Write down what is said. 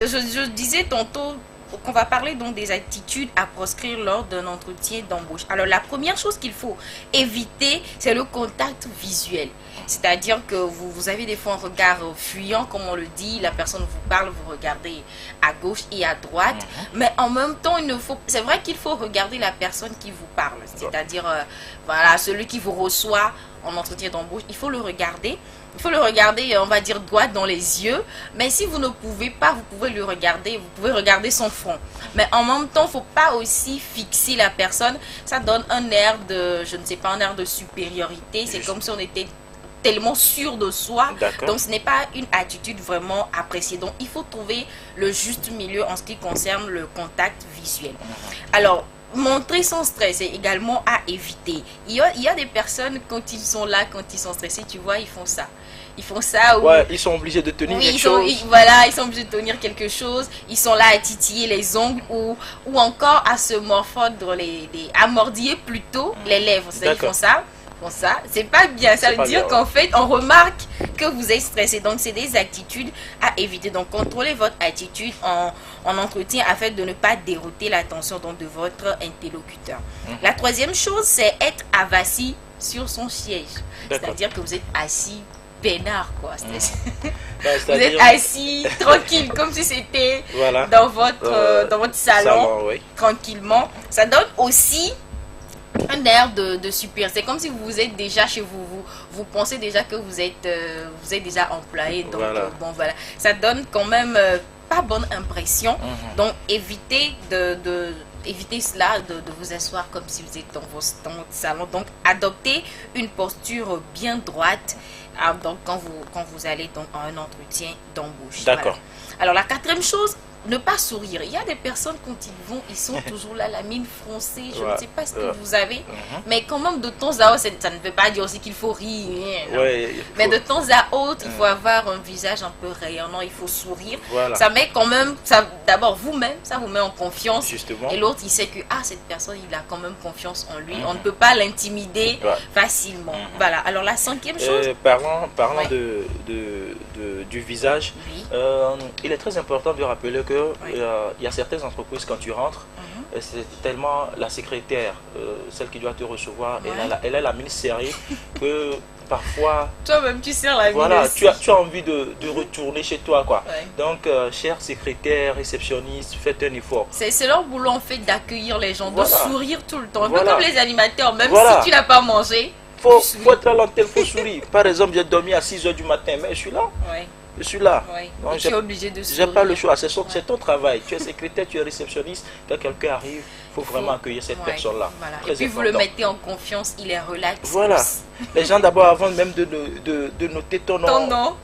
Je disais tantôt qu'on va parler donc des attitudes à proscrire lors d'un entretien d'embauche. Alors la première chose qu'il faut éviter, c'est le contact visuel. C'est-à-dire que vous avez des fois un regard fuyant, comme on le dit, la personne vous parle, vous regardez à gauche et à droite, mais en même temps, c'est vrai qu'il faut regarder la personne qui vous parle, c'est-à-dire voilà, celui qui vous reçoit en entretien d'embauche, il faut le regarder. Il faut le regarder, on va dire, droit dans les yeux. Mais si vous ne pouvez pas, vous pouvez le regarder. Vous pouvez regarder son front. Mais en même temps, il ne faut pas aussi fixer la personne. Ça donne un air de, je ne sais pas, un air de supériorité. C'est comme si on était tellement sûr de soi. Donc, ce n'est pas une attitude vraiment appréciée. Donc, il faut trouver le juste milieu en ce qui concerne le contact visuel. Alors, montrer son stress est également à éviter. Il y a des personnes, quand ils sont là, quand ils sont stressés, tu vois, ils font ça. Ils font ça. Ouais, ils sont obligés de tenir quelque chose. Voilà, ils sont obligés de tenir quelque chose. Ils sont là à titiller les ongles ou encore à se morfondre, à mordiller plutôt les lèvres. Ils font ça. C'est pas bien. Ça veut dire qu'en fait, on remarque que vous êtes stressé. Donc, c'est des attitudes à éviter. Donc, contrôlez votre attitude en entretien afin de ne pas dérouter l'attention de votre interlocuteur. La troisième chose, c'est être assis sur son siège. C'est-à-dire que vous êtes assis peinard, quoi. Vous êtes assis tranquille, comme si c'était dans votre salon, tranquillement. Ça donne aussi un air de super. C'est comme si vous êtes déjà chez vous. Vous pensez déjà que vous êtes déjà employé. Donc, bon, voilà. Ça donne quand même pas bonne impression. Donc, évitez évitez cela, de vous asseoir comme si vous êtes dans votre salon. Donc, adoptez une posture bien droite donc, quand vous allez donc, à un entretien d'embauche. D'accord. Voilà. Alors, la quatrième chose, ne pas sourire. Il y a des personnes, quand ils vont, ils sont toujours là, la mine froncée. Je ne sais pas ce que vous avez. Mais quand même, de temps à autre, ça ne veut pas dire aussi qu'il faut rire. Mais de temps à autre, il faut avoir un visage un peu rayonnant. Il faut sourire. Ça met quand même, d'abord vous-même, ça vous met en confiance. Justement. Et l'autre, il sait que cette personne, il a quand même confiance en lui. On ne peut pas l'intimider facilement. Voilà. Alors, la cinquième chose. Parlant du visage, il est très important de rappeler que il y a certaines entreprises, quand tu rentres, c'est tellement la secrétaire, celle qui doit te recevoir, elle a la mine serrée que parfois toi-même tu serres la mine. Voilà, tu as envie de retourner chez toi, quoi. Donc, chère secrétaire, réceptionniste, faites un effort. C'est leur boulot en fait d'accueillir les gens, de sourire tout le temps. Un peu comme les animateurs, même si tu n'as pas mangé. Faut être à l'antenne, faut sourire. Par exemple, j'ai dormi à 6 h du matin, mais je suis là. Je suis là. Donc, tu es obligé de sourire. J'ai pas le choix, c'est ton travail. Tu es secrétaire, tu es réceptionniste. Quand quelqu'un arrive, il faut vraiment accueillir cette personne-là. Et puis vous le mettez en confiance, il est relax. Voilà. Les gens d'abord, avant même de noter ton nom.